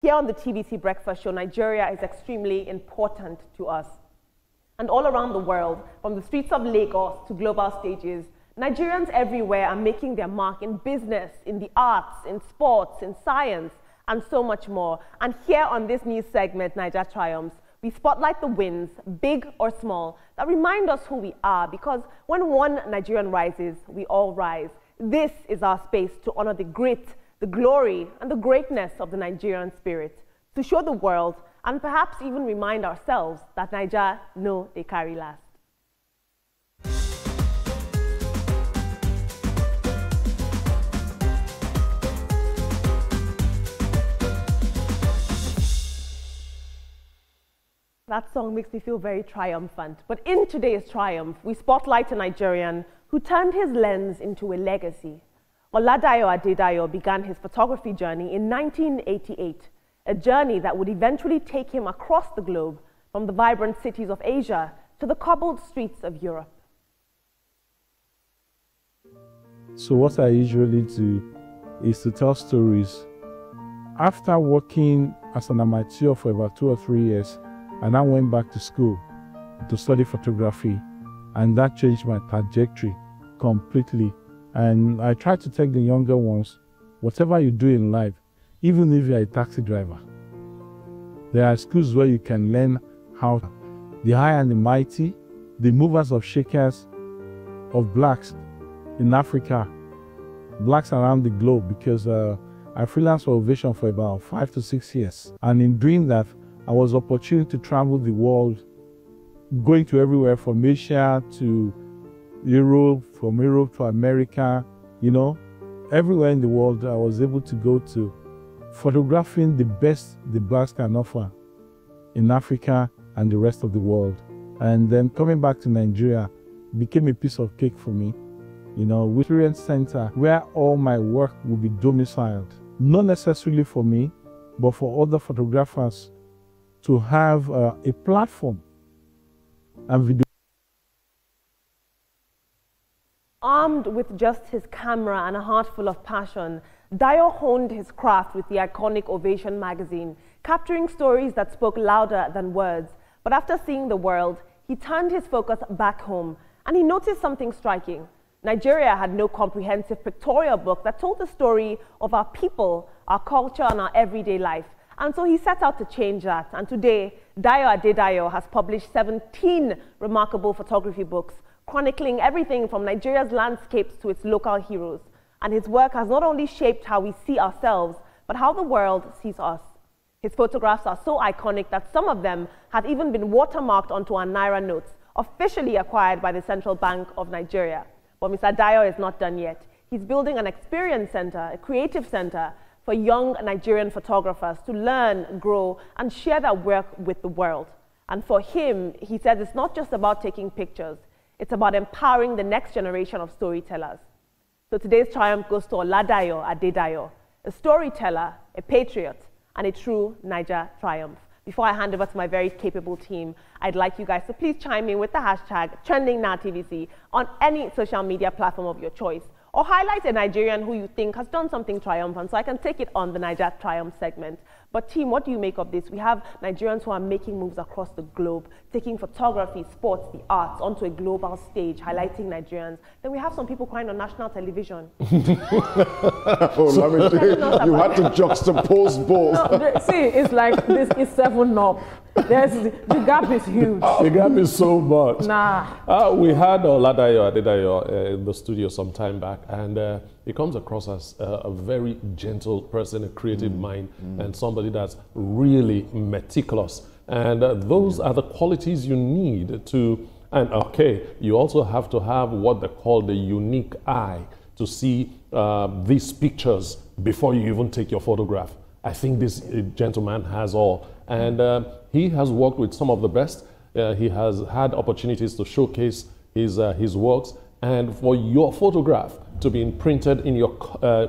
Here on the TVC Breakfast Show, Nigeria is extremely important to us. And all around the world, from the streets of Lagos to global stages, Nigerians everywhere are making their mark in business, in the arts, in sports, in science, and so much more. And here on this news segment, Naija Triumphs, we spotlight the wins, big or small, that remind us who we are, because when one Nigerian rises, we all rise. This is our space to honor the grit, the glory, and the greatness of the Nigerian spirit, to show the world and perhaps even remind ourselves that Naija know they carry last. That song makes me feel very triumphant. But in today's triumph, we spotlight a Nigerian who turned his lens into a legacy. Dayo Adedayo began his photography journey in 1988, a journey that would eventually take him across the globe, from the vibrant cities of Asia to the cobbled streets of Europe. So what I usually do is to tell stories. After working as an amateur for about 2 or 3 years, I now went back to school to study photography, and that changed my trajectory completely. And I try to take the younger ones, whatever you do in life, even if you're a taxi driver, there are schools where you can learn how the high and the mighty, the movers of shakers of blacks in Africa, blacks around the globe, because I freelanced for Ovation for about 5 to 6 years. And in doing that, I was opportunity to travel the world, going to everywhere from Asia to Europe, from Europe to America, you know, everywhere in the world I was able to go to, photographing the best the blacks can offer in Africa and the rest of the world. And then coming back to Nigeria became a piece of cake for me, you know, with experience center where all my work will be domiciled. Not necessarily for me, but for other photographers to have a platform and video. Armed with just his camera and a heart full of passion, Dayo honed his craft with the iconic Ovation magazine, capturing stories that spoke louder than words. But after seeing the world, he turned his focus back home, and he noticed something striking. Nigeria had no comprehensive pictorial book that told the story of our people, our culture, and our everyday life. And so he set out to change that. And today, Dayo Adedayo has published 17 remarkable photography books, chronicling everything from Nigeria's landscapes to its local heroes. And his work has not only shaped how we see ourselves, but how the world sees us. His photographs are so iconic that some of them have even been watermarked onto our Naira notes, officially acquired by the Central Bank of Nigeria. But Mr. Dayo is not done yet. He's building an experience center, a creative center, for young Nigerian photographers to learn, grow, and share their work with the world. And for him, he says it's not just about taking pictures, it's about empowering the next generation of storytellers. So today's triumph goes to Dayo Adedayo, a storyteller, a patriot, and a true Naija triumph. Before I hand over to my very capable team, I'd like you guys to please chime in with the hashtag TrendingNowTVC on any social media platform of your choice, or highlight a Nigerian who you think has done something triumphant so I can take it on the Naija Triumph segment. But team, what do you make of this? We have Nigerians who are making moves across the globe, taking photography, sports, the arts onto a global stage, highlighting Nigerians. Then we have some people crying on national television. Oh, let me tell you, you had to juxtapose both. No, see, it's like this is 7-Up. The gap is huge. The gap is so much. Nah. We had Dayo Adedayo in the studio some time back, and he comes across as a very gentle person, a creative mind, and somebody that's really meticulous. And those are the qualities you need to, and okay, you also have to have what they call the unique eye to see these pictures before you even take your photograph. I think this gentleman has all. And he has worked with some of the best. He has had opportunities to showcase his works. And for your photograph to be imprinted in your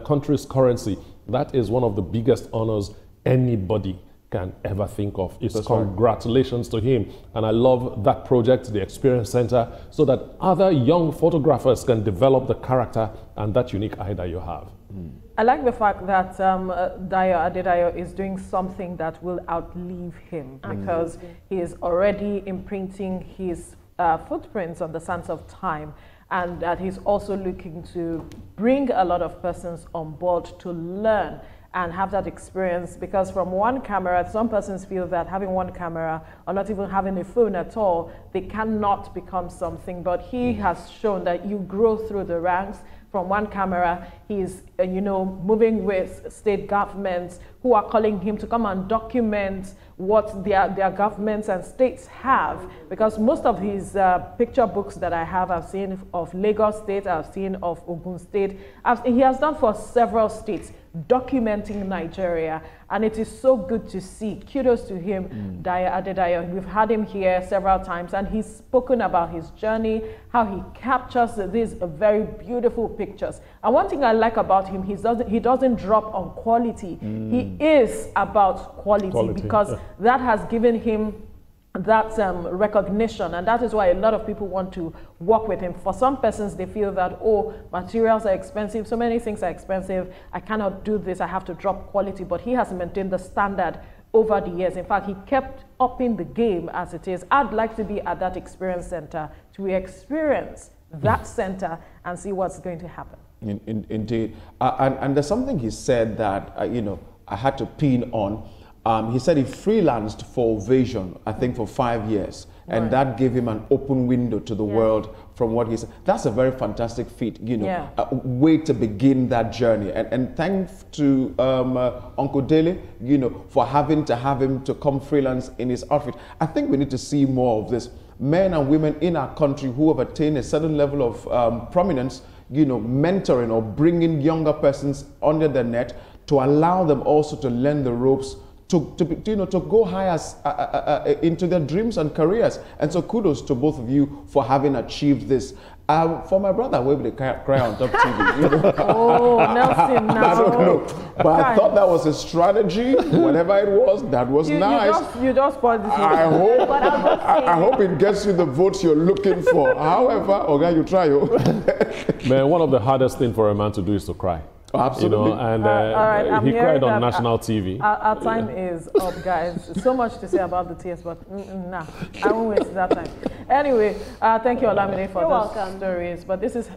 country's currency, that is one of the biggest honors anybody can ever think of. It's congratulations to him. And I love that project, the Experience Center, so that other young photographers can develop the character and that unique eye that you have. I like the fact that Dayo Adedayo is doing something that will outlive him, because he is already imprinting his footprints on the sands of time, and that he's also looking to bring a lot of persons on board to learn and have that experience, because from one camera, some persons feel that having one camera or not even having a phone at all, they cannot become something. But he has shown that you grow through the ranks. From one camera, he's moving with state governments who are calling him to come and document what their governments and states have, because most of his picture books that I have, I've seen of Lagos State, I've seen of Ogun State, he has done for several states, documenting Nigeria, and it is so good to see. Kudos to him, Dayo Adedayo. We've had him here several times, and he's spoken about his journey, how he captures these very beautiful pictures. And one thing I like about him, he doesn't drop on quality. He is about quality. Because that has given him that recognition, and that is why a lot of people want to work with him. For some persons, they feel that, oh, materials are expensive, so many things are expensive, I cannot do this, I have to drop quality. But he has maintained the standard over the years. In fact, he kept upping the game as it is. I'd like to be at that experience center to experience that center and see what's going to happen. Indeed. And there's something he said that, I had to pin on. He said he freelanced for Ovation, I think, for 5 years. And that gave him an open window to the world from what he said. That's a very fantastic feat, a way to begin that journey. And thanks to Uncle Dele, for having to have him to come freelance in his outfit. I think we need to see more of this. Men and women in our country who have attained a certain level of prominence, mentoring or bringing younger persons under the net to allow them also to learn the ropes to go higher into their dreams and careers. And so kudos to both of you for having achieved this. For my brother, where would they cry on top TV? Oh, Nelson, no. I don't know. But I thought that was a strategy. Whatever it was, that was nice. You just spoiled this. I hope it gets you the votes you're looking for. However, okay, you try. Man, one of the hardest things for a man to do is to cry. Absolutely. And right, he cried on national TV. Our time is up, guys. So much to say about the tears, but nah, I won't waste that time. Anyway, thank you, Olamide, for those stories. But this is